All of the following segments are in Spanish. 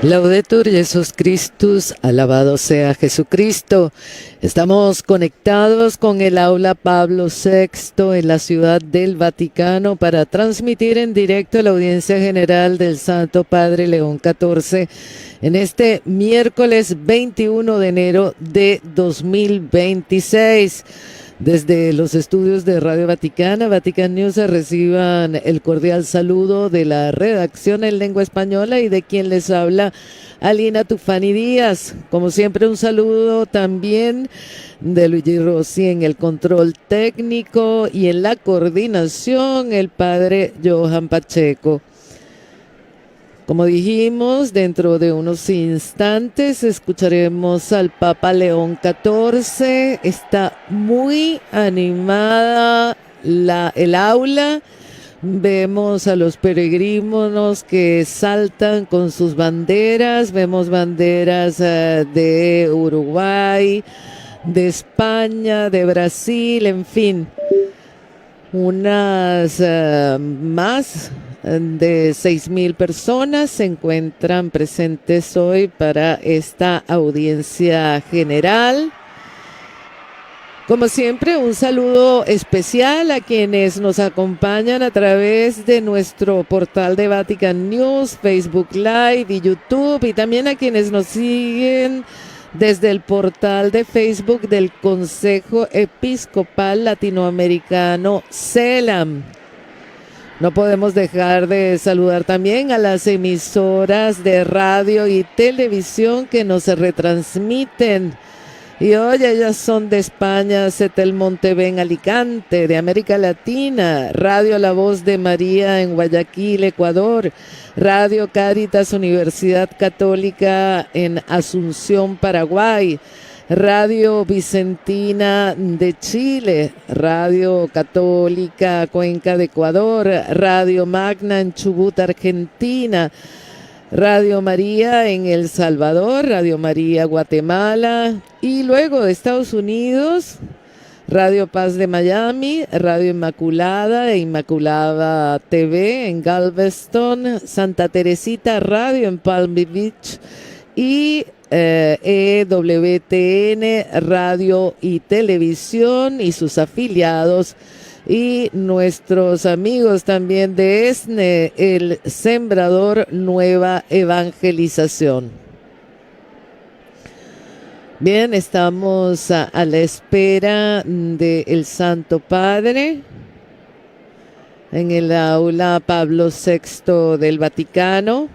Laudetur Jesus Christus, alabado sea Jesucristo. Estamos conectados con el aula Pablo VI en la Ciudad del Vaticano para transmitir en directo la audiencia general del Santo Padre León XIV en este miércoles 21 de enero de 2026. Desde los estudios de Radio Vaticana, Vatican News, reciban el cordial saludo de la redacción en lengua española y de quien les habla, Alina Tufani Díaz. Como siempre, un saludo también de Luigi Rossi en el control técnico y en la coordinación, el padre Johan Pacheco. Como dijimos, dentro de unos instantes escucharemos al Papa León XIV. Está muy animada el aula. Vemos a los peregrinos que saltan con sus banderas. Vemos banderas de Uruguay, de España, de Brasil, en fin. Unas más de 6,000 personas se encuentran presentes hoy para esta audiencia general. Como siempre, un saludo especial a quienes nos acompañan a través de nuestro portal de Vatican News, Facebook Live y YouTube, y también a quienes nos siguen desde el portal de Facebook del Consejo Episcopal Latinoamericano, CELAM. No podemos dejar de saludar también a las emisoras de radio y televisión que nos retransmiten. Y hoy ellas son de España, Cetel Monteve en Alicante, de América Latina, Radio La Voz de María en Guayaquil, Ecuador, Radio Cáritas Universidad Católica en Asunción, Paraguay, Radio Vicentina de Chile, Radio Católica Cuenca de Ecuador, Radio Magna en Chubut, Argentina, Radio María en El Salvador, Radio María Guatemala, y luego de Estados Unidos, Radio Paz de Miami, Radio Inmaculada e Inmaculada TV en Galveston, Santa Teresita Radio en Palm Beach y EWTN Radio y Televisión y sus afiliados, y nuestros amigos también de ESNE, el Sembrador Nueva Evangelización. Bien, estamos a la espera del Santo Padre en el aula Pablo VI del Vaticano.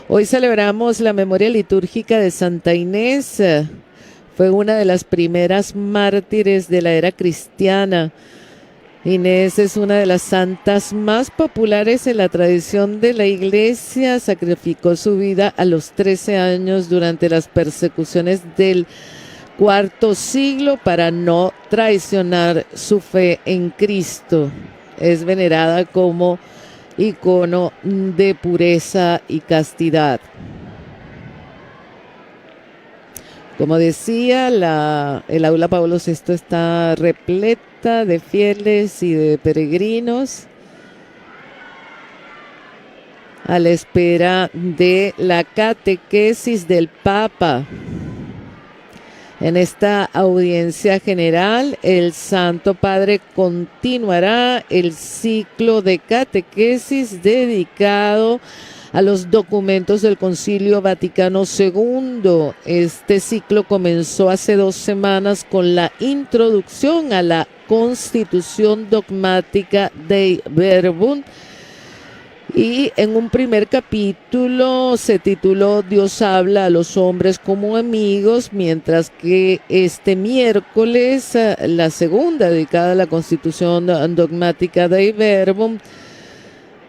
Hoy celebramos la memoria litúrgica de Santa Inés. Fue una de las primeras mártires de la era cristiana. Inés es una de las santas más populares en la tradición de la Iglesia. Sacrificó su vida a los 13 años durante las persecuciones del IV siglo para no traicionar su fe en Cristo. Es venerada como icono de pureza y castidad. Como decía, el aula Pablo VI está repleta de fieles y de peregrinos a la espera de la catequesis del Papa. En esta audiencia general, el Santo Padre continuará el ciclo de catequesis dedicado a los documentos del Concilio Vaticano II. Este ciclo comenzó hace 2 semanas con la introducción a la Constitución Dogmática Dei Verbum, y en un primer capítulo se tituló Dios habla a los hombres como amigos, mientras que este miércoles la segunda, dedicada a la Constitución Dogmática Dei Verbum,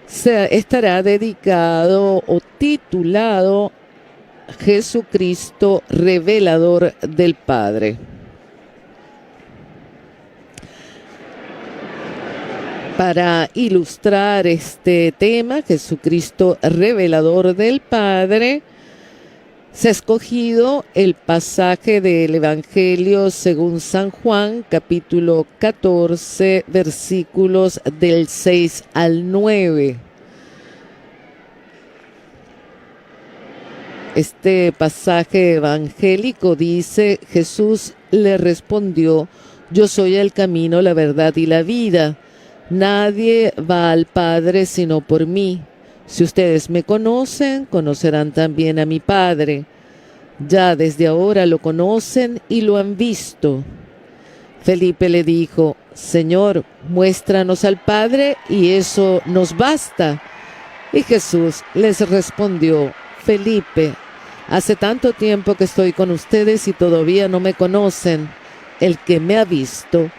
estará dedicado o titulado Jesucristo, revelador del Padre. Para ilustrar este tema, Jesucristo, revelador del Padre, se ha escogido el pasaje del Evangelio según San Juan, capítulo 14, versículos del 6 al 9. Este pasaje evangélico dice, Jesús le respondió, yo soy el camino, la verdad y la vida. Nadie va al Padre sino por mí. Si ustedes me conocen, conocerán también a mi Padre. Ya desde ahora lo conocen y lo han visto. Felipe le dijo, Señor, muéstranos al Padre y eso nos basta. Y Jesús les respondió, Felipe, hace tanto tiempo que estoy con ustedes y todavía no me conocen. El que me ha visto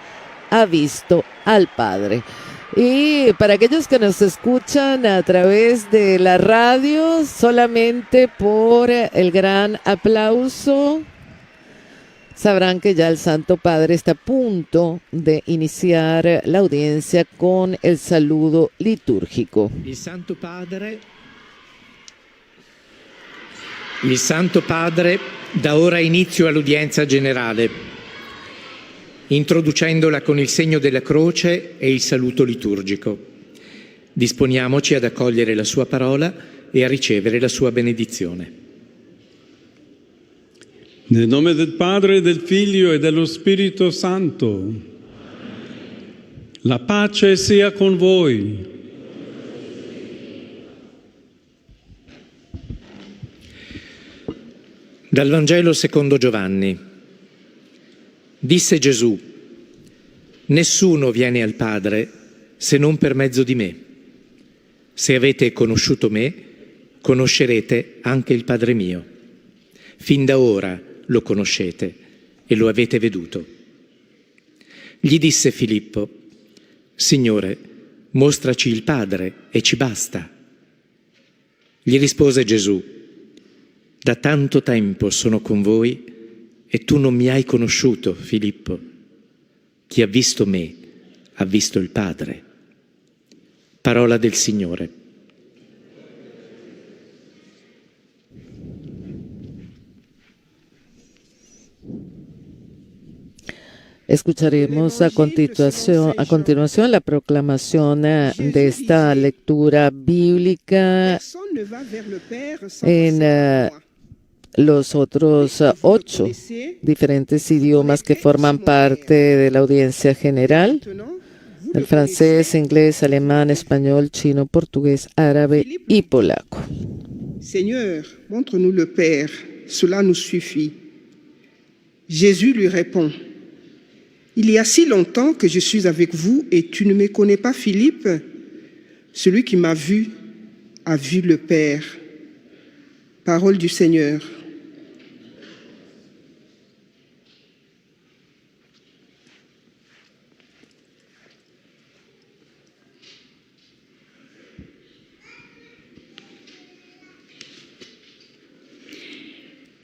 al Padre. Y para aquellos que nos escuchan a través de la radio, solamente por el gran aplauso, sabrán que ya el Santo Padre está a punto de iniciar la audiencia con el saludo litúrgico. Il Santo Padre dà ora inizio all'udienza generale, introducendola con il segno della croce e il saluto liturgico. Disponiamoci ad accogliere la sua parola e a ricevere la sua benedizione. Nel nome del Padre, del Figlio e dello Spirito Santo. La pace sia con voi. Dal Vangelo secondo Giovanni. Disse Gesù: nessuno viene al Padre se non per mezzo di me. Se avete conosciuto me, conoscerete anche il Padre mio. Fin da ora lo conoscete e lo avete veduto. Gli disse Filippo: Signore, mostraci il Padre e ci basta. Gli rispose Gesù: da tanto tempo sono con voi e tu non mi hai conosciuto, Filippo. Chi ha visto me ha visto il Padre. Parola del Signore. Escucharemos a continuación la proclamación de esta lectura bíblica en los otros 8 diferentes idiomas que forman parte de la audiencia general: el francés, inglés, alemán, español, chino, portugués, árabe y polaco. Seigneur, montre-nous le Père, cela nous suffit. Jésus lui répond: il y a si longtemps que je suis avec vous et tu ne me connais pas, Philippe. Celui qui m'a vu a vu le Père. Parole du Seigneur.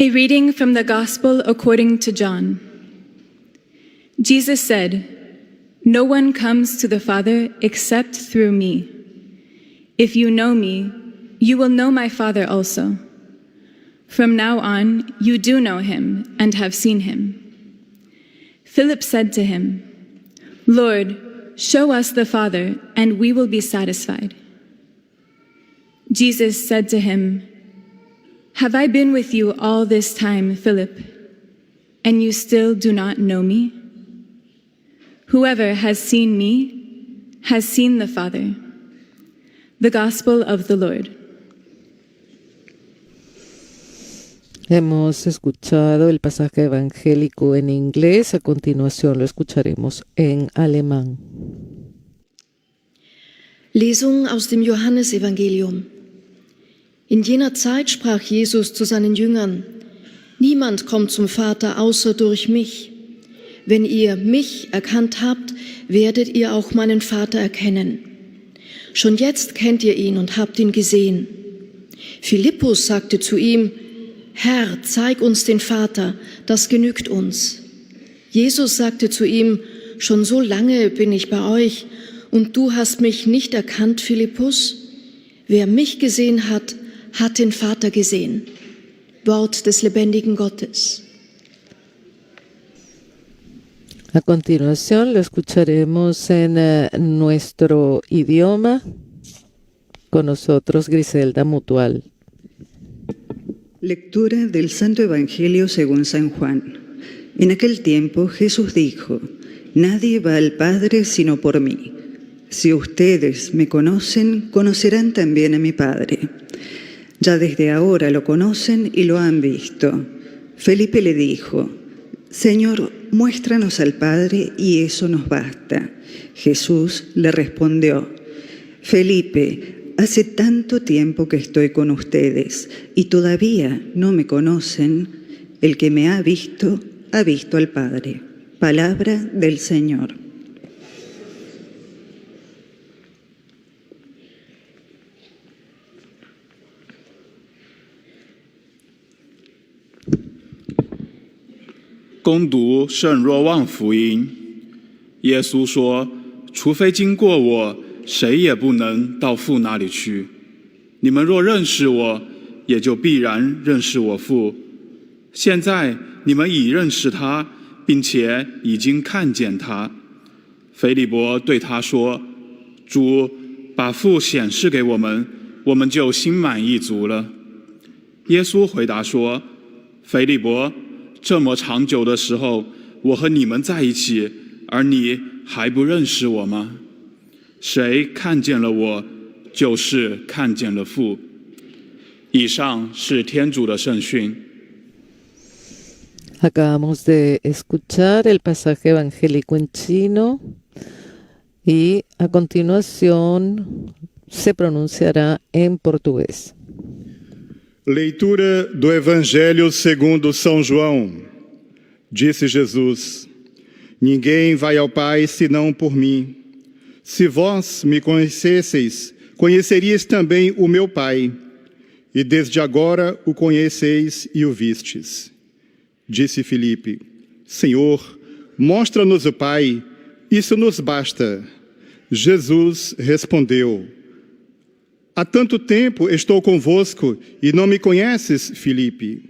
A reading from the Gospel according to John. Jesus said, "No one comes to the Father except through me. If you know me, you will know my Father also. From now on, you do know him and have seen him." Philip said to him, "Lord, show us the Father, and we will be satisfied." Jesus said to him, "Have I been with you all this time, Philip, and you still do not know me? Whoever has seen me has seen the Father." The Gospel of the Lord. Hemos escuchado el pasaje evangélico en inglés, a continuación lo escucharemos en alemán. Lesung aus dem Johannesevangelium. In jener Zeit sprach Jesus zu seinen Jüngern: Niemand kommt zum Vater außer durch mich. Wenn ihr mich erkannt habt, werdet ihr auch meinen Vater erkennen. Schon jetzt kennt ihr ihn und habt ihn gesehen. Philippus sagte zu ihm: Herr, zeig uns den Vater, das genügt uns. Jesus sagte zu ihm: Schon so lange bin ich bei euch und du hast mich nicht erkannt, Philippus? Wer mich gesehen hat, hat den Vater gesehen. Wort des lebendigen Gottes. A continuación lo escucharemos en nuestro idioma. Con nosotros Griselda Mutual. Lectura del Santo Evangelio según San Juan. En aquel tiempo Jesús dijo: Nadie va al Padre sino por mí. Si ustedes me conocen, conocerán también a mi Padre. Ya desde ahora lo conocen y lo han visto. Felipe le dijo: Señor, muéstranos al Padre y eso nos basta. Jesús le respondió: Felipe, hace tanto tiempo que estoy con ustedes y todavía no me conocen. El que me ha visto al Padre. Palabra del Señor. Gong读圣若望福音，耶稣说：“除非经过我，谁也不能到父那里去。你们若认识我，也就必然认识我父。现在你们已认识他，并且已经看见他。”腓利伯对他说：“主，把父显示给我们，我们就心满意足了。”耶稣回答说：“腓利伯，这么长久的时候，我和你们在一起，而你还不认识我吗？谁看见了我，就是看见了父。”以上是天主的圣训。 Acabamos de escuchar el pasaje evangélico en chino y a continuación se pronunciará en portugués. Leitura do Evangelho segundo São João. Disse Jesus: Ninguém vai ao Pai senão por mim. Se vós me conhecesseis, conheceríeis também o meu Pai, e desde agora o conheceis e o vistes. Disse Filipe: Senhor, mostra-nos o Pai, isso nos basta. Jesus respondeu: Há tanto tempo estou convosco e não me conheces, Filipe.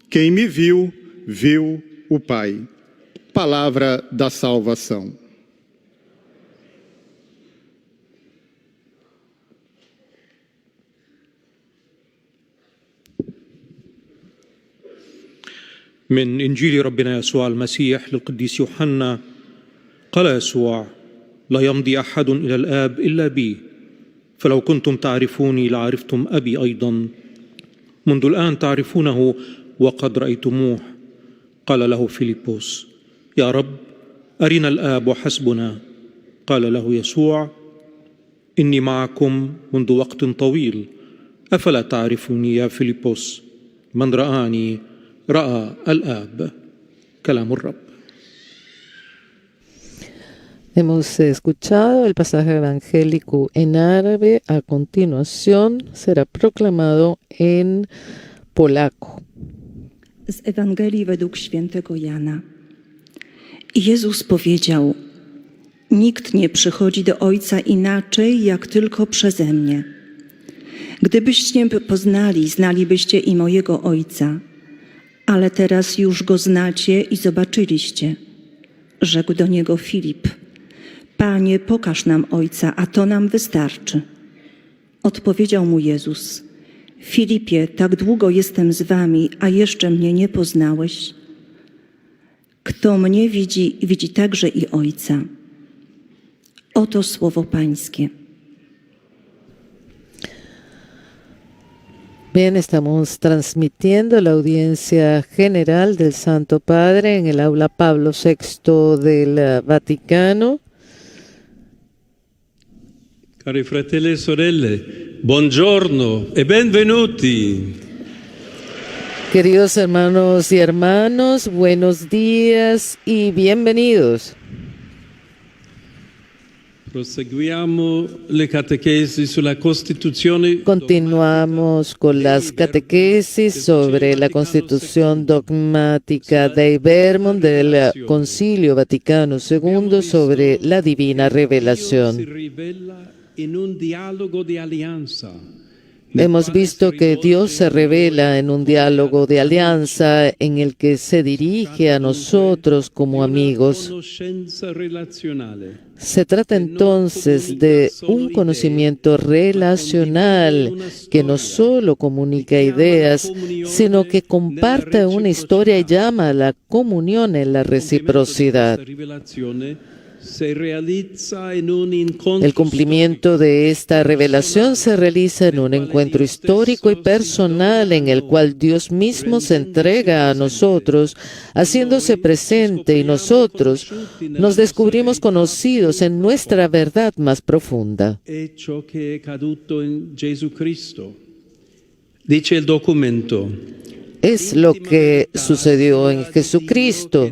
Quem me viu, viu o Pai. Palavra da salvação. من إنجيل ربنا يسوع المسيح للقديس يوحنا قال يسوع: لا يمضي أحد إلى الآب إلا بي، فلو كنتم تعرفوني لعرفتم أبي أيضا. منذ الآن تعرفونه وقد رأيتموه. قال له فيلبوس: يا رب، أرنا الآب وحسبنا. قال له يسوع: إني معكم منذ وقت طويل، أفلا تعرفوني يا فيلبوس؟ من رآني رأى الآب. كلام الرب. Hemos escuchado el pasaje evangélico en árabe. A continuación será proclamado en polaco. Z Ewangelii według świętego Jana. Jezus powiedział: Nikt nie przychodzi do Ojca inaczej, jak tylko przeze mnie. Gdybyście poznali, znalibyście i mojego Ojca, ale teraz już Go znacie i zobaczyliście. Rzekł do Niego Filip: Panie, pokaż nam Ojca, a to nam wystarczy. Odpowiedział mu Jezus: Filipie, tak długo jestem z wami, a jeszcze mnie nie poznałeś? Kto mnie widzi, widzi także i Ojca. Oto słowo Pańskie. Bien, estamos transmitiendo la audiencia general del Santo Padre en el aula Pablo VI del Vaticano. Cari fratelli e sorelle, buongiorno e benvenuti. Queridos hermanos y hermanas, buenos días y bienvenidos. Proseguiamo le catechesi sulla Costituzione. Continuamos con las catequesis sobre la Constitución dogmática Dei Verbum del Concilio Vaticano II sobre la Divina Revelación. Si rivela in un dialogo di alleanza Hemos visto que Dios se revela en un diálogo de alianza en el que se dirige a nosotros como amigos. Se trata entonces de un conocimiento relacional que no solo comunica ideas, sino que comparte una historia y llama a la comunión en la reciprocidad. El cumplimiento de esta revelación se realiza en un encuentro histórico y personal en el cual Dios mismo se entrega a nosotros, haciéndose presente, y nosotros nos descubrimos conocidos en nuestra verdad más profunda. Dice el documento. Es lo que sucedió en Jesucristo.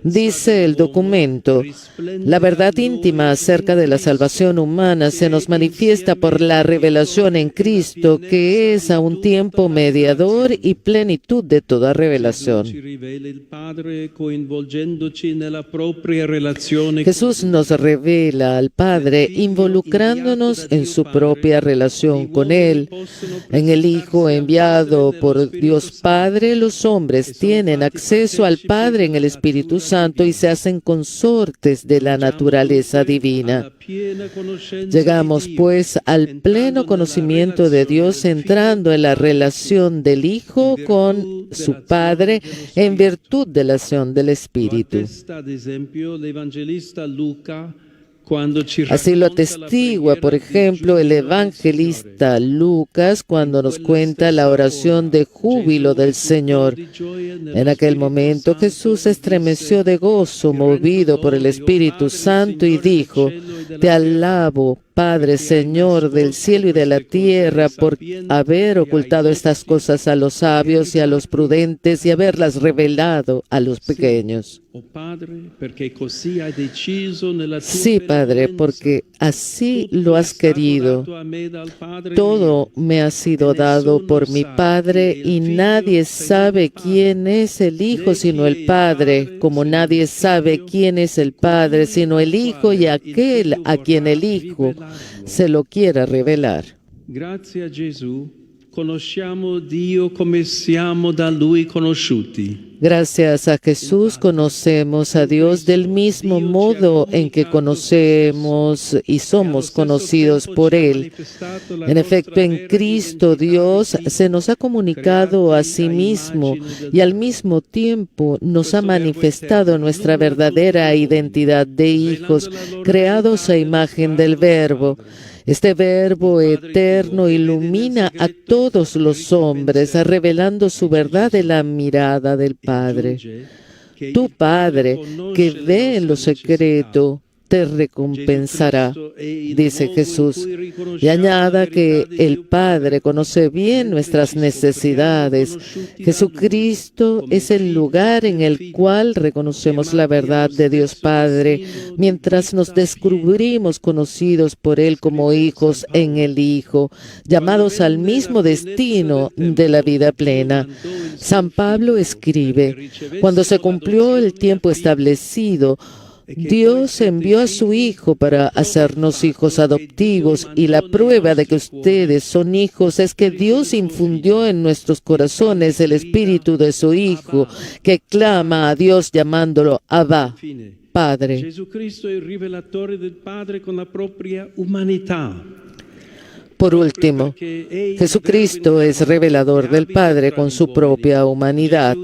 Dice el documento, la verdad íntima acerca de la salvación humana se nos manifiesta por la revelación en Cristo, que es a un tiempo mediador y plenitud de toda revelación. Jesús nos revela al Padre involucrándonos en su propia relación con Él. En el Hijo enviado por Dios Padre, los hombres tienen acceso al Padre en el Espíritu Santo y se hacen consortes de la naturaleza divina. Llegamos, pues, al pleno conocimiento de Dios entrando en la relación del Hijo con su Padre en virtud de la acción del Espíritu. Así lo atestigua, por ejemplo, el evangelista Lucas cuando nos cuenta la oración de júbilo del Señor. En aquel momento Jesús se estremeció de gozo, movido por el Espíritu Santo, y dijo: Te alabo, Padre, Señor del cielo y de la tierra, por haber ocultado estas cosas a los sabios y a los prudentes y haberlas revelado a los pequeños. Sí, Padre, porque así lo has querido. Todo me ha sido dado por mi Padre y nadie sabe quién es el Hijo sino el Padre, como nadie sabe quién es el Padre sino el Hijo y aquel a quien el Hijo se lo quiera revelar. Grazie a Gesù, conosciamo Dio come siamo da Lui conosciuti. Gracias a Jesús conocemos a Dios del mismo modo en que conocemos y somos conocidos por Él. En efecto, en Cristo Dios se nos ha comunicado a sí mismo y al mismo tiempo nos ha manifestado nuestra verdadera identidad de hijos, creados a imagen del Verbo. Este Verbo eterno ilumina a todos los hombres, revelando su verdad en la mirada del Padre. Tu Padre, que ve en lo secreto, te recompensará, dice Jesús. Y añada que el Padre conoce bien nuestras necesidades. Jesucristo es el lugar en el cual reconocemos la verdad de Dios Padre, mientras nos descubrimos conocidos por Él como hijos en el Hijo, llamados al mismo destino de la vida plena. San Pablo escribe: cuando se cumplió el tiempo establecido, Dios envió a su Hijo para hacernos hijos adoptivos, y la prueba de que ustedes son hijos es que Dios infundió en nuestros corazones el espíritu de su Hijo, que clama a Dios llamándolo Abba, Padre. Jesucristo è il rivelatore del Padre con la propria umanità. Por último, Jesucristo es revelador del Padre con su propia humanidad,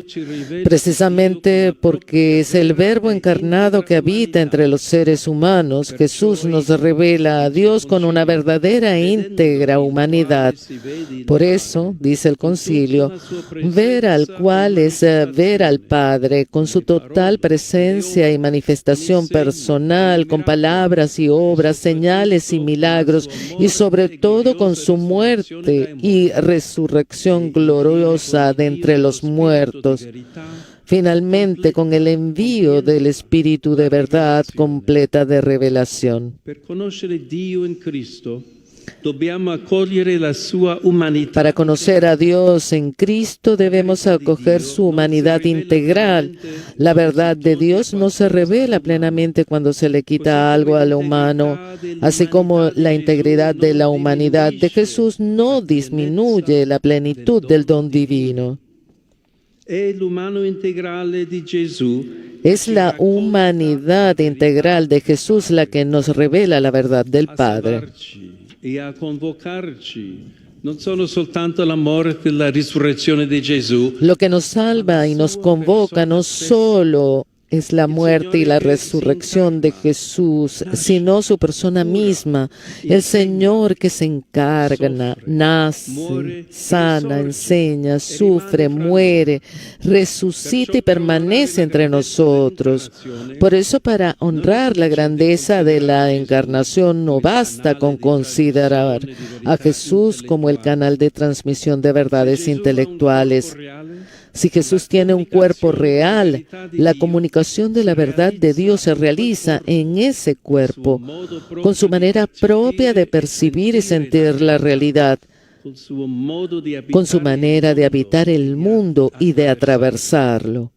precisamente porque es el Verbo encarnado que habita entre los seres humanos. Jesús nos revela a Dios con una verdadera e íntegra humanidad. Por eso, dice el Concilio, ver al cual es ver al Padre con su total presencia y manifestación personal, con palabras y obras, señales y milagros, y sobre todo con su muerte y resurrección gloriosa de entre los muertos. Finalmente, con el envío del Espíritu de verdad completa de revelación. Per conoscere Dio in Cristo, dobbiamo accogliere la sua umanità. Para conocer a Dios en Cristo debemos acoger su humanidad integral. La verdad de Dios no se revela plenamente cuando se le quita algo a lo humano, así como la integridad de la humanidad de Jesús no disminuye la plenitud del don divino. Es la humanidad integral de Jesús la que nos revela la verdad del Padre. E a convocarci non sono soltanto la morte e la risurrezione di Gesù. Lo que nos salva y nos convoca no solo es la muerte y la resurrección de Jesús, sino su persona misma, el Señor que se encarna, nace, sana, enseña, sufre, muere, resucita y permanece entre nosotros. Por eso, para honrar la grandeza de la encarnación, no basta con considerar a Jesús como el canal de transmisión de verdades intelectuales. Si Jesús tiene un cuerpo real, la comunicación de la verdad de Dios se realiza en ese cuerpo, con su manera propia de percibir y sentir la realidad, con su manera de habitar el mundo y de atravesarlo.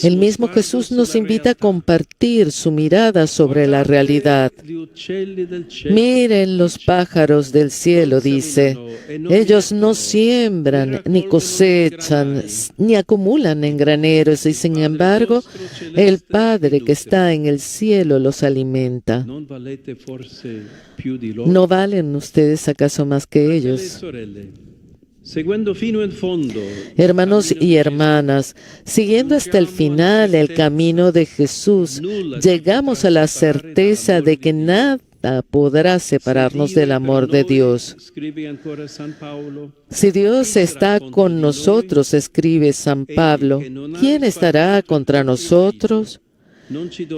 El mismo Jesús nos invita a compartir su mirada sobre la realidad. Miren los pájaros del cielo, dice. Ellos no siembran, ni cosechan, ni acumulan en graneros, y sin embargo, el Padre que está en el cielo los alimenta. ¿No valen ustedes acaso más que ellos? Hermanos y hermanas, siguiendo hasta el final el camino de Jesús, llegamos a la certeza de que nada podrá separarnos del amor de Dios. Si Dios está con nosotros, escribe San Pablo, ¿quién estará contra nosotros?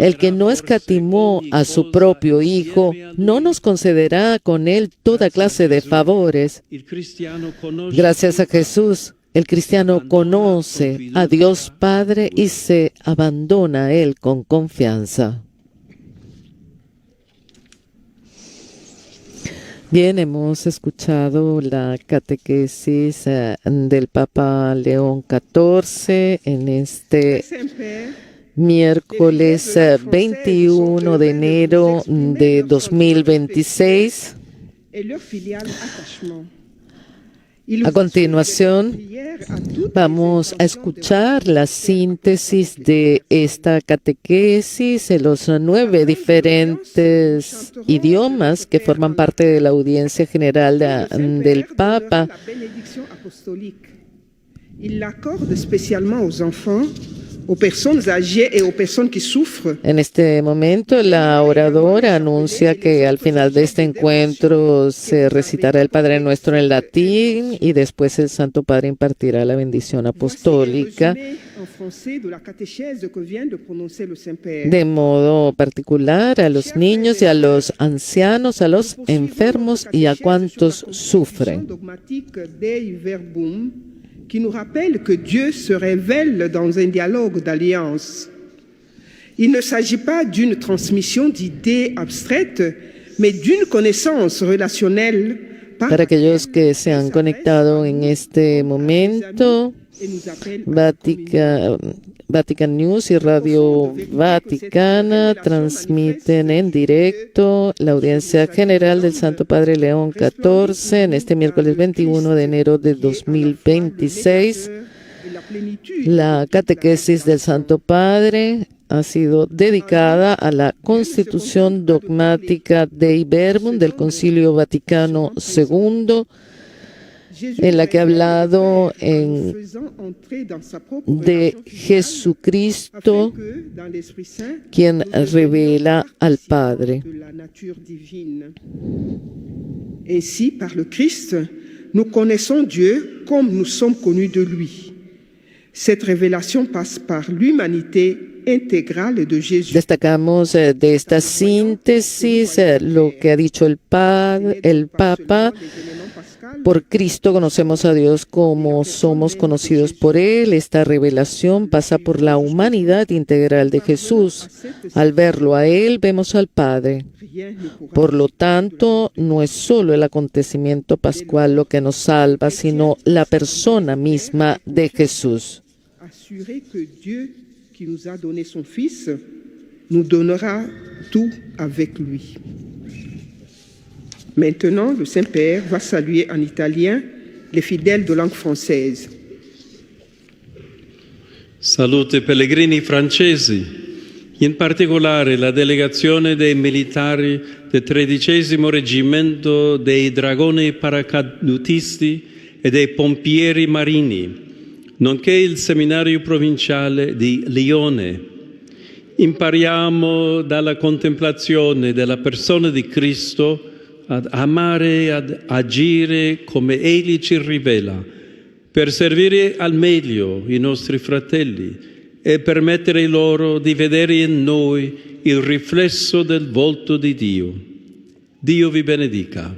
El que no escatimó a su propio Hijo, no nos concederá con él toda clase de favores. Gracias a Jesús, el cristiano conoce a Dios Padre y se abandona a Él con confianza. Bien, hemos escuchado la catequesis del Papa León XIV en este miércoles 21 de enero de 2026. A continuación, vamos a escuchar la síntesis de esta catequesis en los 9 diferentes idiomas que forman parte de la audiencia general del Papa. Il l'accorde spécialement aux enfants, aux personnes âgées et aux personnes qui souffrent. En este momento, la oradora anuncia que al final de este encuentro se recitará el Padre Nuestro en latín y después el Santo Padre impartirá la bendición apostólica. De modo particular a los niños y a los ancianos, a los enfermos y a cuantos sufren. Qui nous rappelle que Dieu se révèle dans un dialogue d'alliance. Il ne s'agit pas d'une transmission d'idées abstraites, mais d'une connaissance relationnelle. Para aquellos que se han conectado en este momento, Vatican News y Radio Vaticana transmiten en directo la audiencia general del Santo Padre León XIV en este miércoles 21 de enero de 2026. La catequesis del Santo Padre ha sido dedicada a la Constitución Dogmática Dei Verbum del Concilio Vaticano II, en la que ha hablado de Jesucristo, quien revela al Padre. Ainsi, par le Christ, nous connaissons Dieu comme nous sommes connus de lui. Cette révélation passe par l'humanité intégrale de Jésus. Destacamos de esta síntesis lo que ha dicho el Papa. Por Cristo conocemos a Dios como somos conocidos por Él. Esta revelación pasa por la humanidad integral de Jesús. Al verlo a Él, vemos al Padre. Por lo tanto, no es solo el acontecimiento pascual lo que nos salva, sino la persona misma de Jesús. Assurer que Dieu qui nous a donné son Fils nous donnera tout avec lui. Maintenant, le Saint-Père va saluer en italien les fidèles de langue française. Salute pellegrini francesi, in particolare la delegazione dei militari del 13° Reggimento dei Dragoni Paracadutisti e dei Pompieri Marini, nonché il seminario provinciale di Lione. Impariamo dalla contemplazione della persona di Cristo ad amare e ad agire come Egli ci rivela, per servire al meglio i nostri fratelli e permettere loro di vedere in noi il riflesso del volto di Dio. Dio vi benedica.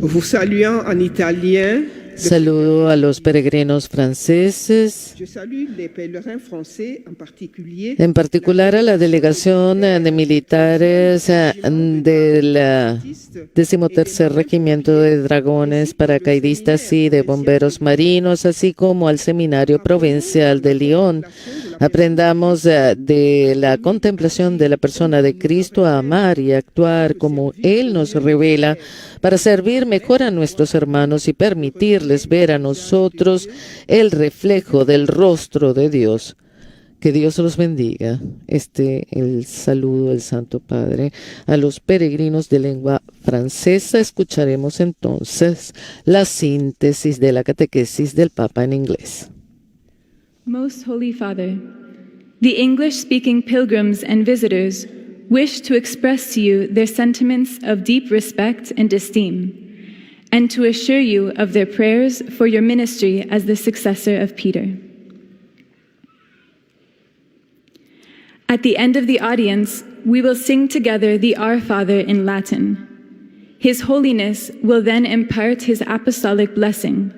Vous saluant en italien. Saludo a los peregrinos franceses, Je salue les pèlerins français en particulier. en particular a la delegación de militares del 13º Regimiento de Dragones Paracaidistas y de Bomberos Marinos, así como al Seminario Provincial de Lyon. Aprendamos de la contemplación de la persona de Cristo a amar y actuar como Él nos revela para servir mejor a nuestros hermanos y permitirles ver a nosotros el reflejo del rostro de Dios. Que Dios los bendiga. El saludo del Santo Padre a los peregrinos de lengua francesa. Escucharemos entonces la síntesis de la catequesis del Papa en inglés. Most Holy Father, the English-speaking pilgrims and visitors wish to express to you their sentiments of deep respect and esteem, and to assure you of their prayers for your ministry as the successor of Peter. At the end of the audience, we will sing together the Our Father in Latin. His Holiness will then impart his apostolic blessing,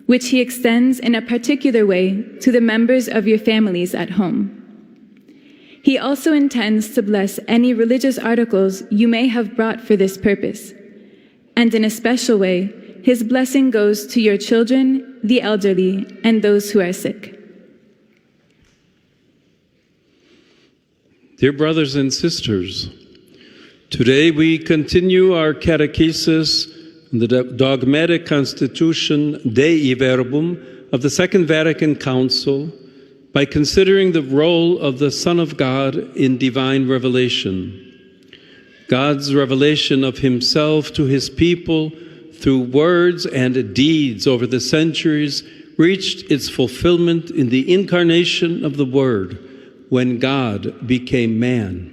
which he extends in a particular way to the members of your families at home. He also intends to bless any religious articles you may have brought for this purpose, and in a special way, his blessing goes to your children, the elderly, and those who are sick. Dear brothers and sisters, today we continue our catechesis on the dogmatic constitution Dei Verbum of the Second Vatican Council by considering the role of the Son of God in divine revelation. God's revelation of himself to his people through words and deeds over the centuries reached its fulfillment in the incarnation of the Word, when God became man.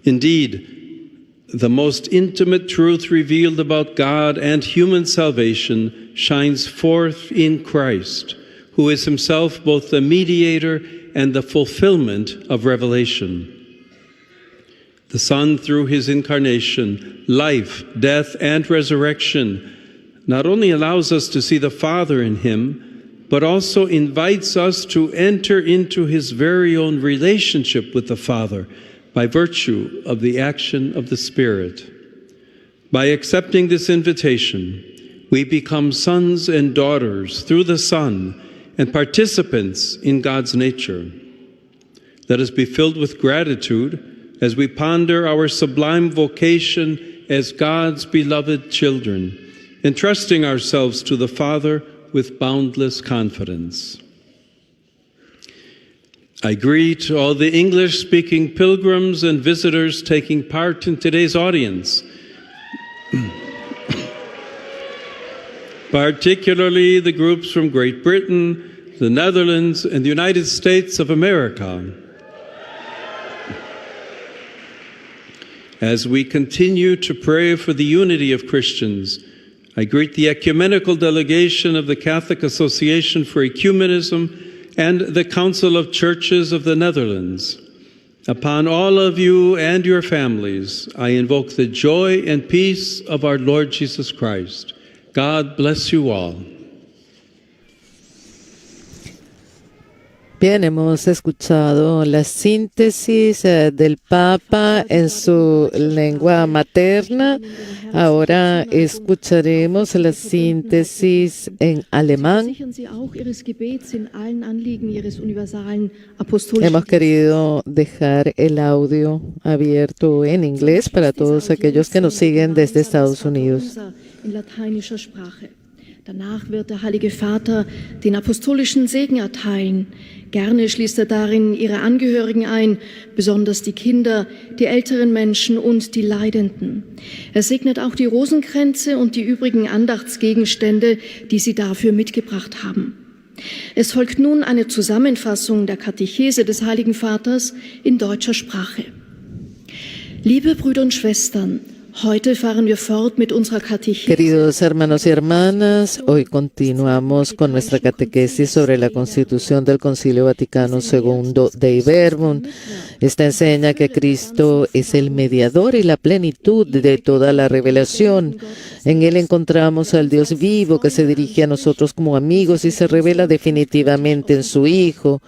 Indeed, the most intimate truth revealed about God and human salvation shines forth in Christ, who is himself both the mediator and the fulfillment of revelation. The Son, through his incarnation, life, death, and resurrection, not only allows us to see the Father in him, but also invites us to enter into his very own relationship with the Father by virtue of the action of the Spirit. By accepting this invitation, we become sons and daughters through the Son and participants in God's nature. Let us be filled with gratitude as we ponder our sublime vocation as God's beloved children, entrusting ourselves to the Father with boundless confidence. I greet all the English-speaking pilgrims and visitors taking part in today's audience, particularly the groups from Great Britain, the Netherlands, and the United States of America. As we continue to pray for the unity of Christians, I greet the ecumenical delegation of the Catholic Association for Ecumenism and the Council of Churches of the Netherlands. Upon all of you and your families, I invoke the joy and peace of our Lord Jesus Christ. God bless you all. Bien, hemos escuchado la síntesis del Papa en su lengua materna. Ahora escucharemos la síntesis en alemán. Hemos querido dejar el audio abierto en inglés para todos aquellos que nos siguen desde Estados Unidos. Danach wird der Heilige Vater den apostolischen Segen erteilen. Gerne schließt er darin ihre Angehörigen ein, besonders die Kinder, die älteren Menschen und die Leidenden. Er segnet auch die Rosenkränze und die übrigen Andachtsgegenstände, die sie dafür mitgebracht haben. Es folgt nun eine Zusammenfassung der Katechese des Heiligen Vaters in deutscher Sprache. Liebe Brüder und Schwestern, heute fahren wir fort mit unserer Catequesis. Queridos hermanos y hermanas, hoy continuamos con nuestra catequesis sobre la Constitución del Concilio Vaticano II Dei Verbum. Esta enseña que Cristo es el mediador y la plenitud de toda la revelación. En Él encontramos al Dios vivo que se dirige a nosotros como amigos y se revela definitivamente en su Hijo.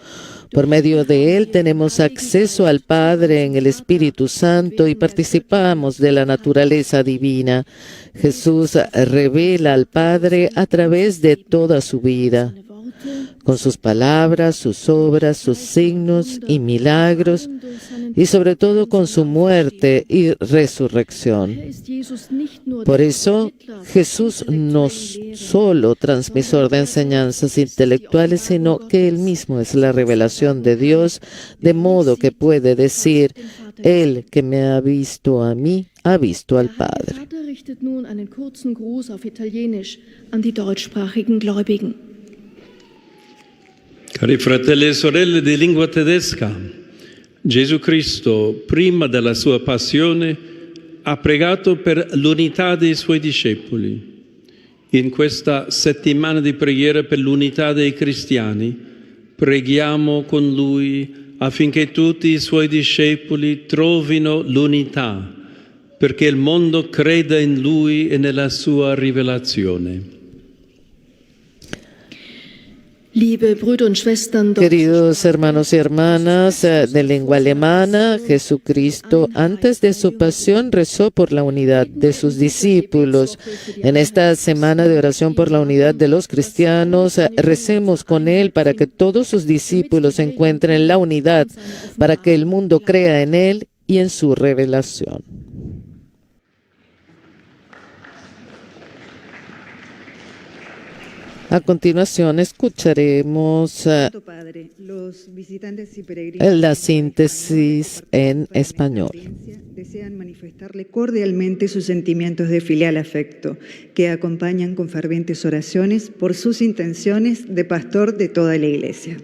Por medio de Él tenemos acceso al Padre en el Espíritu Santo y participamos de la naturaleza divina. Jesús revela al Padre a través de toda su vida, con sus palabras, sus obras, sus signos y milagros, y sobre todo con su muerte y resurrección. Por eso, Jesús no solo transmisor de enseñanzas intelectuales, sino que Él mismo es la revelación de Dios, de modo que puede decir, Él que me ha visto a mí, ha visto al Padre. Richtet nun einen kurzen Gruß auf Italienisch an die deutschsprachigen Gläubigen. Cari fratelli e sorelle di lingua tedesca, Gesù Cristo, prima della sua passione, ha pregato per l'unità dei suoi discepoli. In questa settimana di preghiera per l'unità dei cristiani, preghiamo con Lui affinché tutti i Suoi discepoli trovino l'unità, perché il mondo creda in Lui e nella Sua rivelazione. Queridos hermanos y hermanas de lengua alemana, Jesucristo antes de su pasión rezó por la unidad de sus discípulos. En esta semana de oración por la unidad de los cristianos, recemos con Él para que todos sus discípulos encuentren la unidad, para que el mundo crea en Él y en su revelación. A continuación escucharemos la síntesis en español. Desean manifestarle cordialmente sus sentimientos de filial afecto, que acompañan con fervientes oraciones por sus intenciones de pastor de toda la Iglesia.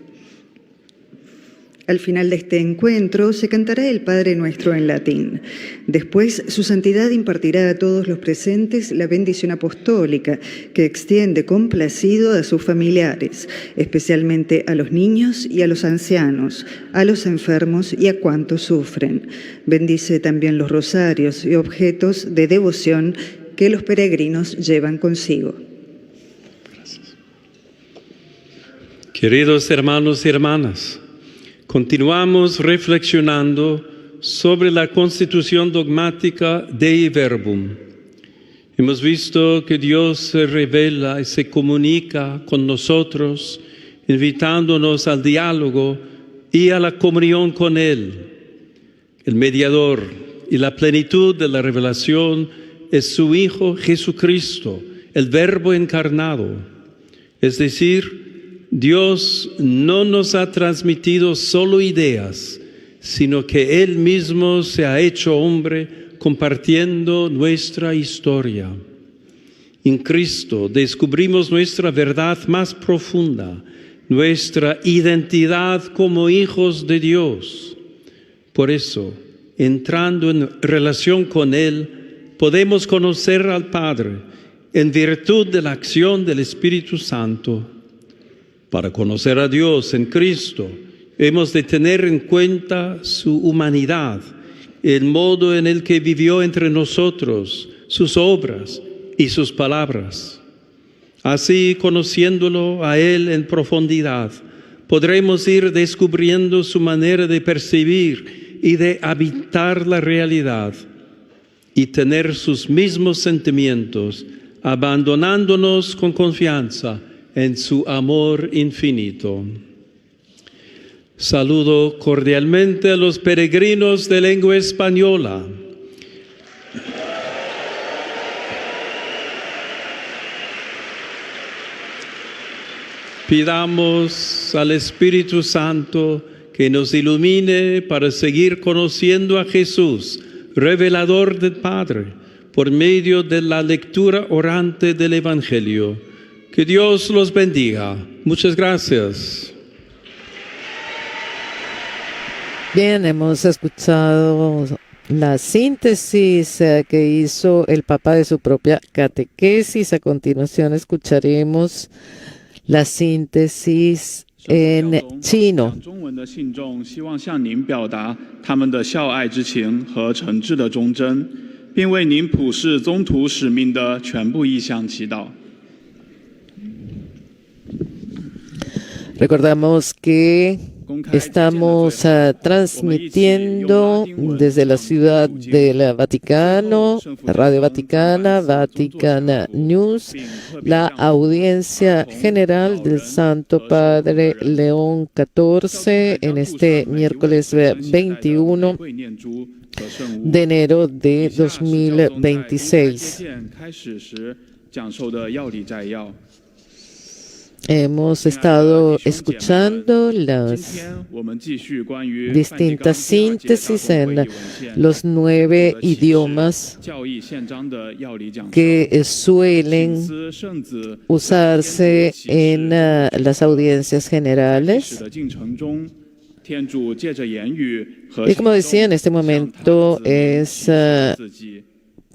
Al final de este encuentro se cantará el Padre Nuestro en latín. Después, su santidad impartirá a todos los presentes la bendición apostólica que extiende complacido a sus familiares, especialmente a los niños y a los ancianos, a los enfermos y a cuantos sufren. Bendice también los rosarios y objetos de devoción que los peregrinos llevan consigo. Queridos hermanos y hermanas, continuamos reflexionando sobre la constitución dogmática Dei Verbum. Hemos visto que Dios se revela y se comunica con nosotros, invitándonos al diálogo y a la comunión con Él. El mediador y la plenitud de la revelación es su Hijo Jesucristo, el Verbo encarnado. Es decir, Dios no nos ha transmitido solo ideas, sino que Él mismo se ha hecho hombre compartiendo nuestra historia. En Cristo descubrimos nuestra verdad más profunda, nuestra identidad como hijos de Dios. Por eso, entrando en relación con Él, podemos conocer al Padre en virtud de la acción del Espíritu Santo. Para conocer a Dios en Cristo, hemos de tener en cuenta su humanidad, el modo en el que vivió entre nosotros, sus obras y sus palabras. Así, conociéndolo a Él en profundidad, podremos ir descubriendo su manera de percibir y de habitar la realidad y tener sus mismos sentimientos, abandonándonos con confianza en su amor infinito. Saludo cordialmente a los peregrinos de lengua española. Pidamos al Espíritu Santo que nos ilumine para seguir conociendo a Jesús, revelador del Padre, por medio de la lectura orante del Evangelio. Que Dios los bendiga. Muchas gracias. Bien, hemos escuchado la síntesis que hizo el Papa de su propia catequesis. A continuación escucharemos la síntesis en chino. Recordamos que estamos transmitiendo desde la ciudad del Vaticano, Radio Vaticana, Vatican News, la audiencia general del Santo Padre León XIV en este miércoles 21 de enero de 2026. Hemos estado escuchando las distintas síntesis en los 9 idiomas que suelen usarse en las audiencias generales. Y como decía, en este momento es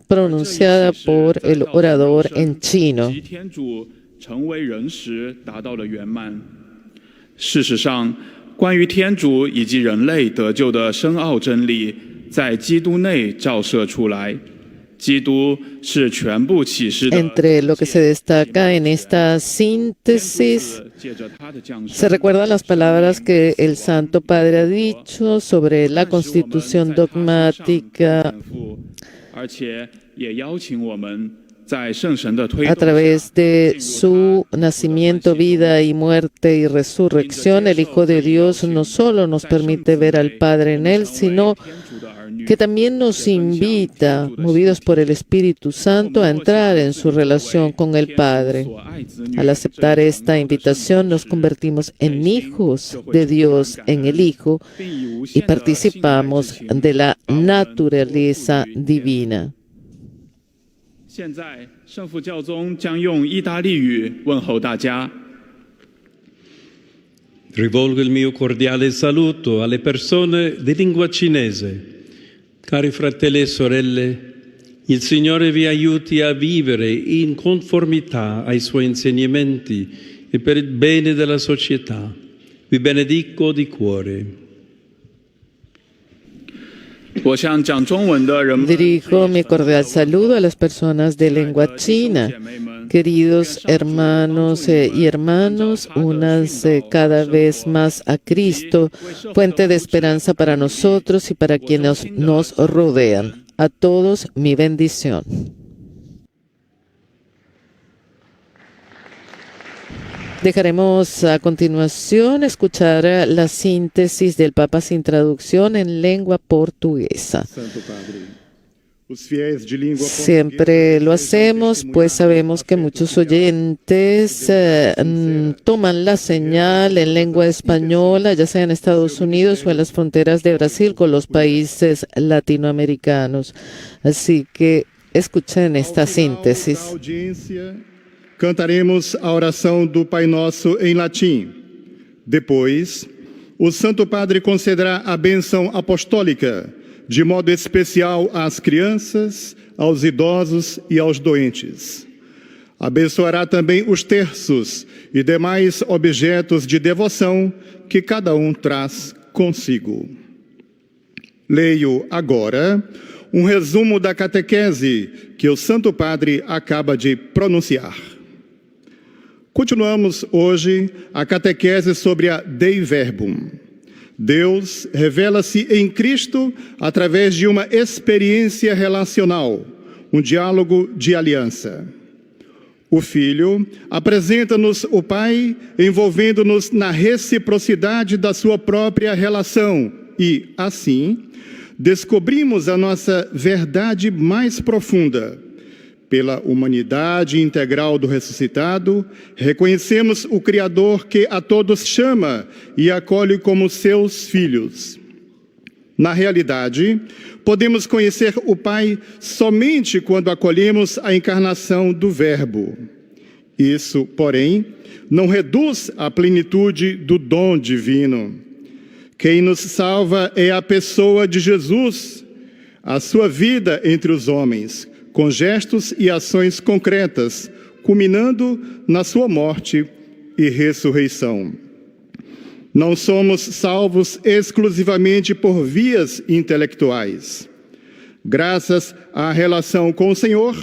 pronunciada por el orador en chino. 成为人时达到了圆满。事实上，关于天主以及人类得救的深奥真理，在基督内照射出来。基督是全部启示的。Entre lo que se destaca en esta síntesis, se recuerdan las palabras que el Santo Padre ha dicho sobre la constitución dogmática. A través de su nacimiento, vida y muerte y resurrección, el Hijo de Dios no solo nos permite ver al Padre en Él, sino que también nos invita, movidos por el Espíritu Santo, a entrar en su relación con el Padre. Al aceptar esta invitación, nos convertimos en hijos de Dios en el Hijo y participamos de la naturaleza divina. 现在，圣父教宗将用意大利语问候大家。Rivolgo il mio cordiale saluto alle persone di lingua cinese. Cari fratelli e sorelle, il Signore vi aiuti a vivere in conformità ai Suoi insegnamenti e per il bene della società. Vi benedico di cuore. Dirijo mi cordial saludo a las personas de lengua china. Queridos hermanos y hermanas, únanse cada vez más a Cristo, fuente de esperanza para nosotros y para quienes nos rodean. A todos mi bendición. Dejaremos a continuación escuchar la síntesis del Papa sin traducción en lengua portuguesa. Siempre lo hacemos, pues sabemos que muchos oyentes toman la señal en lengua española, ya sea en Estados Unidos o en las fronteras de Brasil con los países latinoamericanos. Así que escuchen esta síntesis. Cantaremos a oração do Pai Nosso em latim. Depois, o Santo Padre concederá a bênção apostólica, de modo especial às crianças, aos idosos e aos doentes. Abençoará também os terços e demais objetos de devoção que cada um traz consigo. Leio agora um resumo da catequese que o Santo Padre acaba de pronunciar. Continuamos hoje a catequese sobre a Dei Verbum. Deus revela-se em Cristo através de uma experiência relacional, um diálogo de aliança. O Filho apresenta-nos o Pai, envolvendo-nos na reciprocidade da sua própria relação e, assim, descobrimos a nossa verdade mais profunda. Pela humanidade integral do ressuscitado, reconhecemos o Criador que a todos chama e acolhe como seus filhos. Na realidade, podemos conhecer o Pai somente quando acolhemos a encarnação do Verbo. Isso, porém, não reduz a plenitude do dom divino. Quem nos salva é a pessoa de Jesus, a sua vida entre os homens, com gestos e ações concretas, culminando na sua morte e ressurreição. Não somos salvos exclusivamente por vias intelectuais. Graças à relação com o Senhor,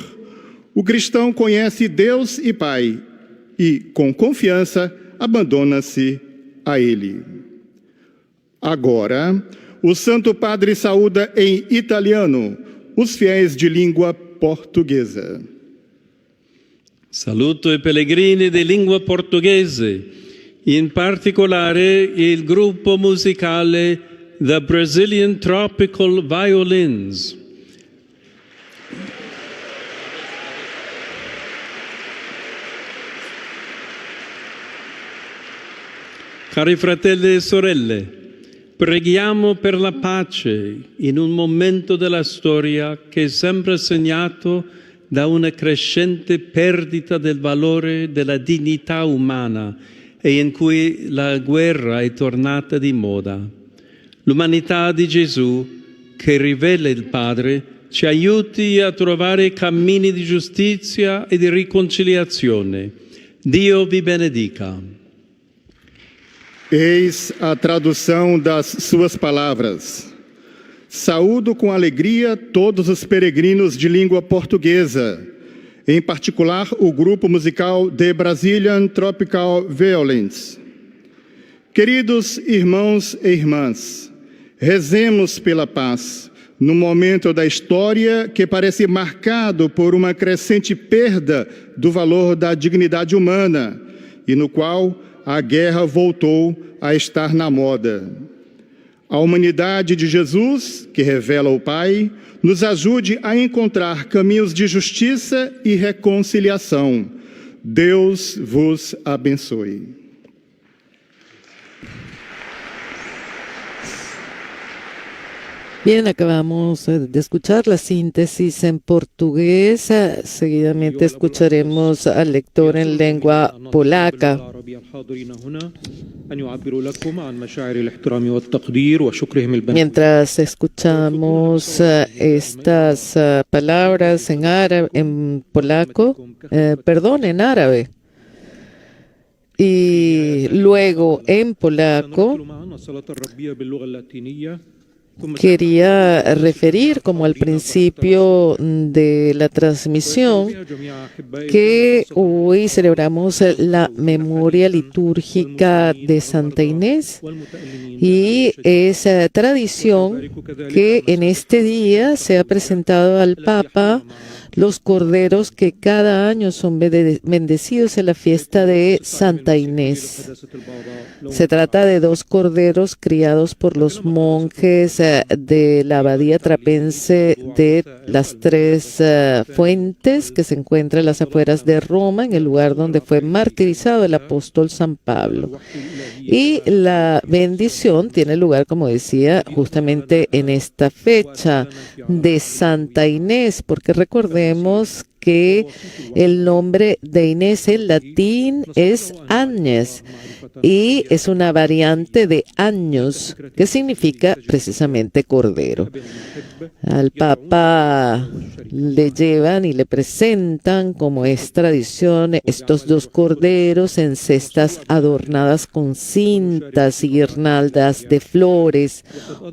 o cristão conhece Deus e Pai e, com confiança, abandona-se a Ele. Agora, o Santo Padre saúda em italiano os fiéis de língua portuguesa. Saluto i pellegrini di lingua portoghese, in particolare il gruppo musicale The Brazilian Tropical Violins. Cari fratelli e sorelle, preghiamo per la pace in un momento della storia che sembra segnato da una crescente perdita del valore della dignità umana e in cui la guerra è tornata di moda. L'umanità di Gesù, che rivela il Padre, ci aiuti a trovare cammini di giustizia e di riconciliazione. Dio vi benedica. Eis a tradução das suas palavras. Saúdo com alegria todos os peregrinos de língua portuguesa, em particular o grupo musical The Brazilian Tropical Violins. Queridos irmãos e irmãs, rezemos pela paz, num momento da história que parece marcado por uma crescente perda do valor da dignidade humana e no qual a guerra voltou a estar na moda. A humanidade de Jesus, que revela o Pai, nos ajude a encontrar caminhos de justiça e reconciliação. Deus vos abençoe. Bien, acabamos de escuchar la síntesis en portugués. Seguidamente escucharemos al lector en lengua polaca. Mientras escuchamos estas palabras en árabe, en árabe, y luego en polaco, quería referir, como al principio de la transmisión, que hoy celebramos la memoria litúrgica de Santa Inés y es tradición que en este día se ha presentado al Papa los corderos que cada año son bendecidos en la fiesta de Santa Inés. Se trata de 2 corderos criados por los monjes de la abadía trapense de las Tres Fuentes, que se encuentra en las afueras de Roma, en el lugar donde fue martirizado el apóstol San Pablo. Y la bendición tiene lugar, como decía, justamente en esta fecha de Santa Inés, porque recordemos que el nombre de Inés en latín es Agnes y es una variante de años, que significa precisamente cordero. Al Papa le llevan y le presentan, como es tradición, estos dos corderos en cestas adornadas con cintas y guirnaldas de flores.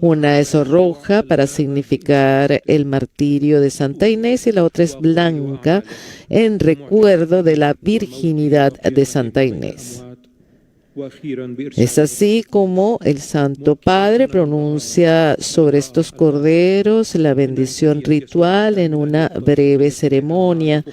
Una es roja para significar el martirio de Santa Inés y la otra es blanca en recuerdo de la virginidad de Santa Inés. Es así como el Santo Padre pronuncia sobre estos corderos la bendición ritual en una breve ceremonia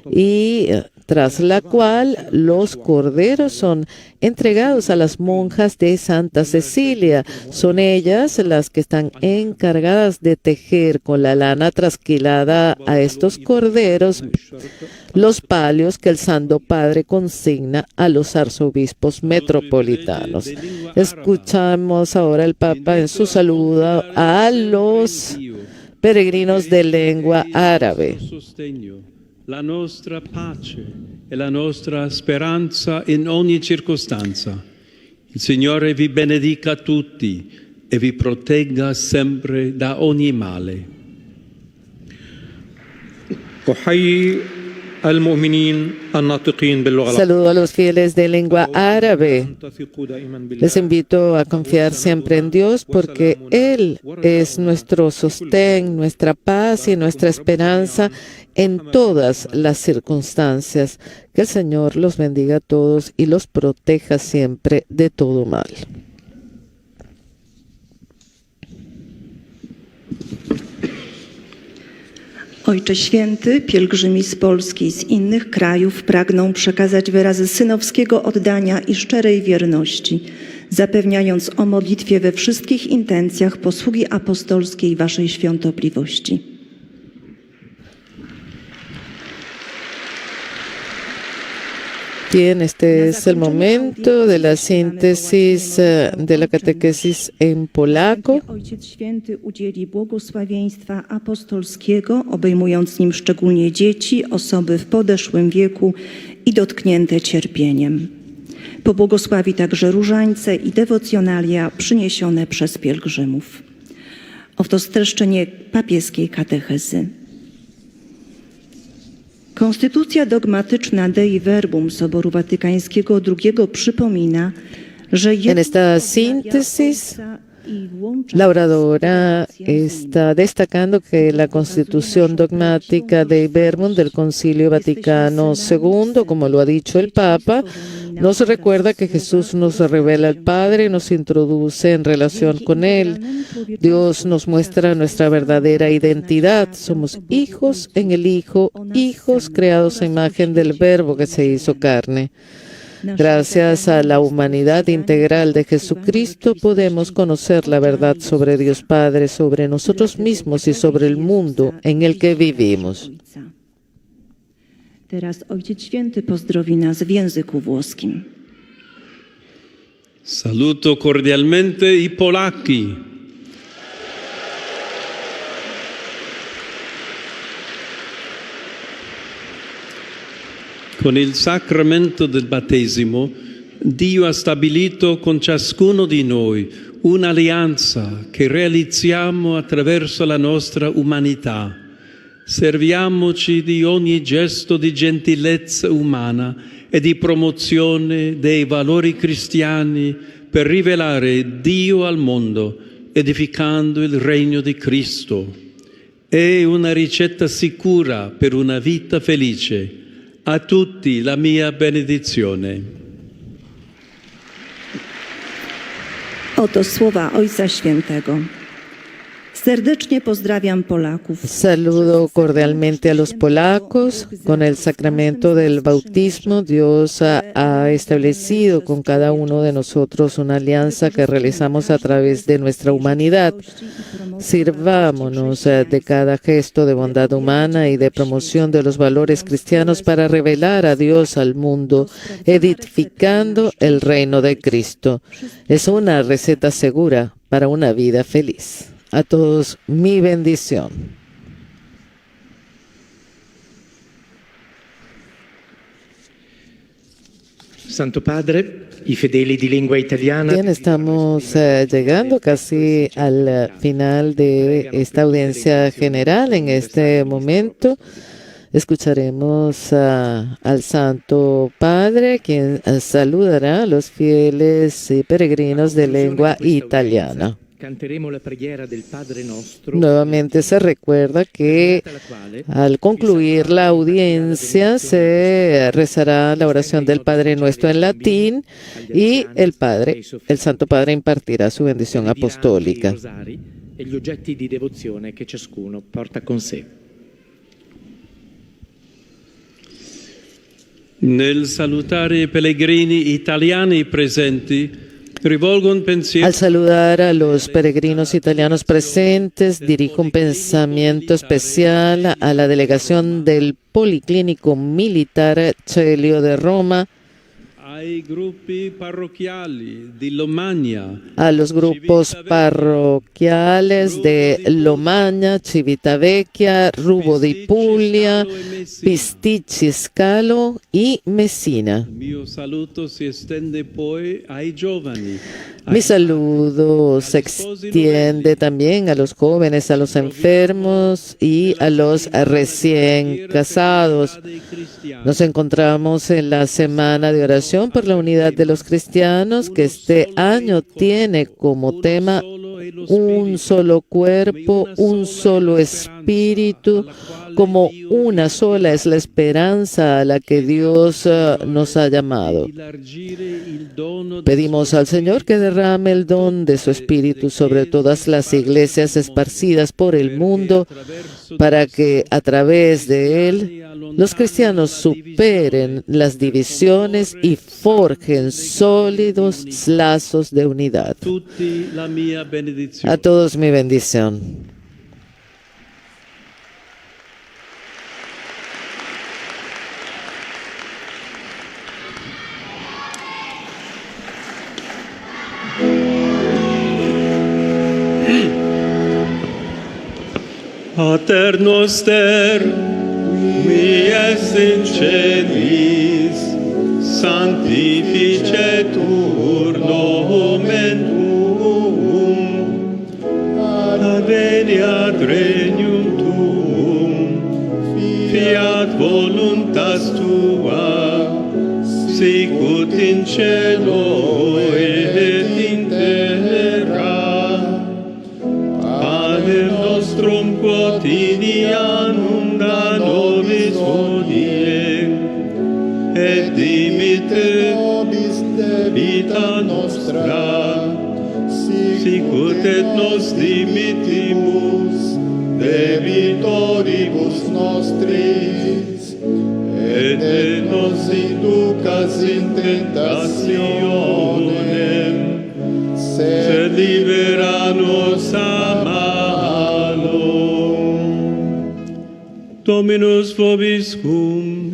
y tras la cual los corderos son entregados a las monjas de Santa Cecilia. Son ellas las que están encargadas de tejer con la lana trasquilada a estos corderos los palios que el Santo Padre consigna a los arzobispos metropolitanos. Escuchamos ahora al Papa en su saludo a los peregrinos de lengua árabe. La nostra pace e la nostra speranza in ogni circostanza. Il Signore vi benedica tutti e vi protegga sempre da ogni male. Saludo a los fieles de lengua árabe. Les invito a confiar siempre en Dios porque Él es nuestro sostén, nuestra paz y nuestra esperanza en todas las circunstancias. Que el Señor los bendiga a todos y los proteja siempre de todo mal. Ojcze Święty, pielgrzymi z Polski i z innych krajów pragną przekazać wyrazy synowskiego oddania i szczerej wierności, zapewniając o modlitwie we wszystkich intencjach posługi apostolskiej Waszej świątobliwości. Bien, este es el momento de la síntesis de la catequesis en polaco. Ojciec Święty udzieli błogosławieństwa apostolskiego, obejmując nim szczególnie dzieci, osoby w podeszłym wieku i dotknięte cierpieniem. Pobłogosławi także różańce i dewocjonalia przyniesione przez pielgrzymów. Oto streszczenie papieskiej katechezy. Konstytucja dogmatyczna Dei Verbum Soboru Watykańskiego II przypomina, że En esta síntesis, la oradora está destacando que la Constitución dogmática Dei Verbum del Concilio Vaticano II, como lo ha dicho el Papa, nos recuerda que Jesús nos revela al Padre y nos introduce en relación con Él. Dios nos muestra nuestra verdadera identidad. Somos hijos en el Hijo, hijos creados a imagen del Verbo que se hizo carne. Gracias a la humanidad integral de Jesucristo podemos conocer la verdad sobre Dios Padre, sobre nosotros mismos y sobre el mundo en el que vivimos. Teraz Ojciec Święty pozdrowi nas w języku włoskim. Saluto cordialmente i polacchi. Con il sacramento del battesimo, Dio ha stabilito con ciascuno di noi un'alleanza che realizziamo attraverso la nostra umanità. Serviamoci di ogni gesto di gentilezza umana e di promozione dei valori cristiani per rivelare Dio al mondo, edificando il regno di Cristo. È una ricetta sicura per una vita felice. A tutti la mia benedizione. Oto słowa Ojca Świętego. Serdecznie pozdrawiam Polaków. Saludo cordialmente a los polacos. Con el sacramento del bautismo, Dios ha establecido con cada uno de nosotros una alianza que realizamos a través de nuestra humanidad. Sirvámonos de cada gesto de bondad humana y de promoción de los valores cristianos para revelar a Dios al mundo, edificando el reino de Cristo. Es una receta segura para una vida feliz. A todos mi bendición. Santo Padre, i fedeli di lingua italiana. Bien, estamos llegando casi al final de esta audiencia general. En este momento escucharemos al Santo Padre, quien saludará a los fieles y peregrinos de lengua italiana. Canteremo la preghiera del Padre Nostro. Nuevamente se recuerda que al concluir la audiencia se rezará la oración del Padre Nuestro en latín y el Santo Padre impartirá su bendición apostólica. E gli oggetti di devozione che ciascuno porta con sé. Nel salutare i pellegrini italiani presenti, rivolgo un pensiero. Al saludar a los peregrinos italianos presentes, dirijo un pensamiento especial a la delegación del Policlínico Militar Celio de Roma, Ai gruppi parrocchiali di Lomagna, a los grupos parroquiales de Lomagna, Civitavecchia, Rubo di Puglia, Pisticci Scalo y Messina. il mio saluto si estende poi ai giovani. Mi saludo se extiende también a los jóvenes, a los enfermos y a los recién casados. Nos encontramos en la semana de oración por la unidad de los cristianos, que este año tiene como tema un solo cuerpo, un solo espíritu, como una sola es la esperanza a la que Dios nos ha llamado. Pedimos al Señor que derrame el don de su Espíritu sobre todas las iglesias esparcidas por el mundo, para que a través de él los cristianos superen las divisiones y forjen sólidos lazos de unidad. A todos mi bendición. Pater noster, qui es in celis, sanctificetur nomen tuum, adveniat regnum tuum, fiat voluntas tua, sicut in cielo et in terra. Panem nostrum quotidianum da nobis hodie, et dimitte nobis debita nostra, sicut et nos dimittimus debitoribus nostris, et ne nos inducas in tentationem, sed libera nos a malo. Dominus vobiscum,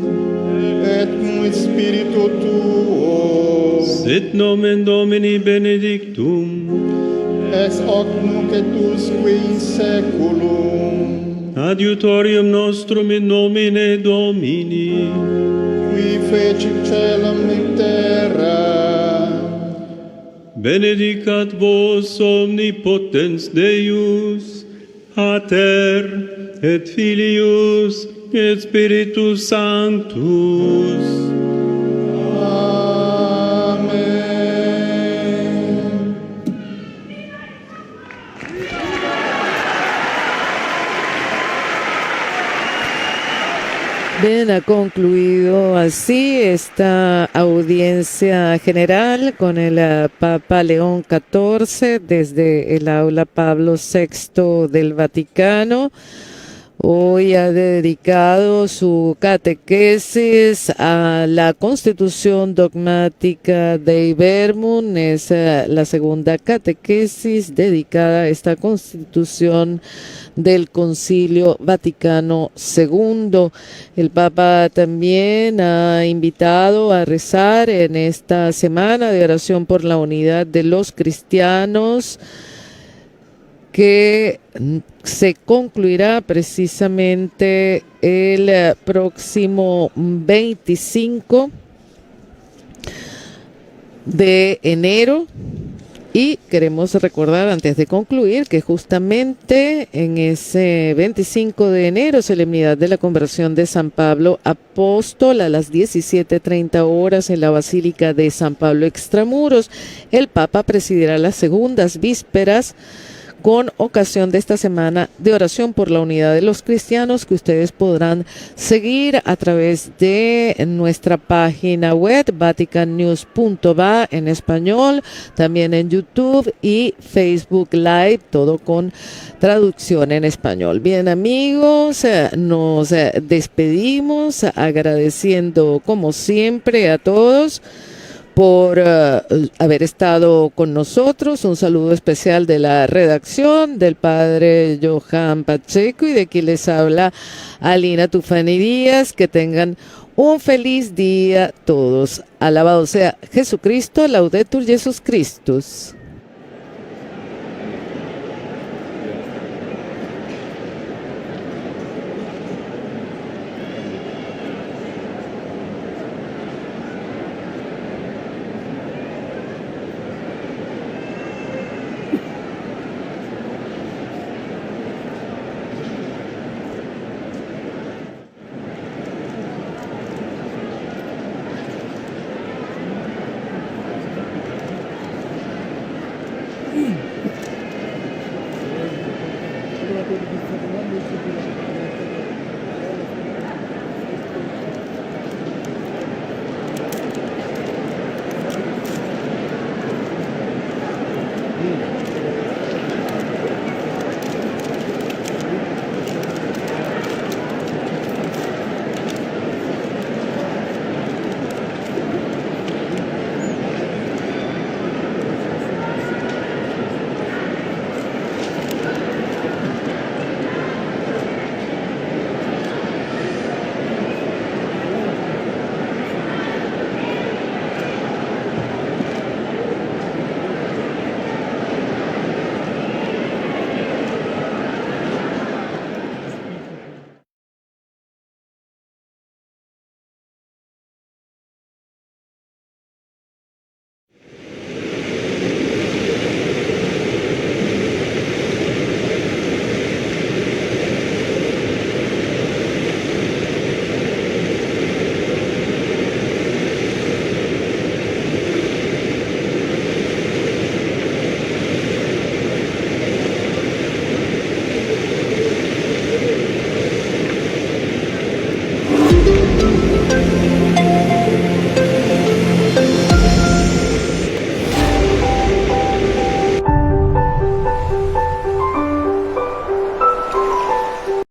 et cum spiritu tuo, sit nomen Domini benedictum, es hoc nunc et usque in saeculum, adiutorium nostrum in nomine Domini, qui fecit caelum et terra. benedicat vos omnipotens Deus, Pater et Filius et Spiritus Sanctus. Amen. Bien, ha concluido así esta audiencia general con el Papa León XIV desde el aula Pablo VI del Vaticano. Hoy ha dedicado su catequesis a la Constitución Dogmática Dei Verbum. Es la segunda catequesis dedicada a esta Constitución del Concilio Vaticano II. El Papa también ha invitado a rezar en esta semana de oración por la unidad de los cristianos, que se concluirá precisamente el próximo 25 de enero. Y queremos recordar antes de concluir que justamente en ese 25 de enero, solemnidad de la conversión de San Pablo Apóstol a las 17:30 horas en la Basílica de San Pablo Extramuros, el Papa presidirá las segundas vísperas con ocasión de esta semana de oración por la unidad de los cristianos, que ustedes podrán seguir a través de nuestra página web vaticannews.va en español, también en YouTube y Facebook Live, todo con traducción en español. Bien, amigos, nos despedimos agradeciendo como siempre a todos por haber estado con nosotros. Un saludo especial de la redacción, del padre Johan Pacheco y de quien les habla Alina Tufani Díaz. Que tengan un feliz día todos. Alabado sea Jesucristo, Laudetur Jesus Christus. Gracias.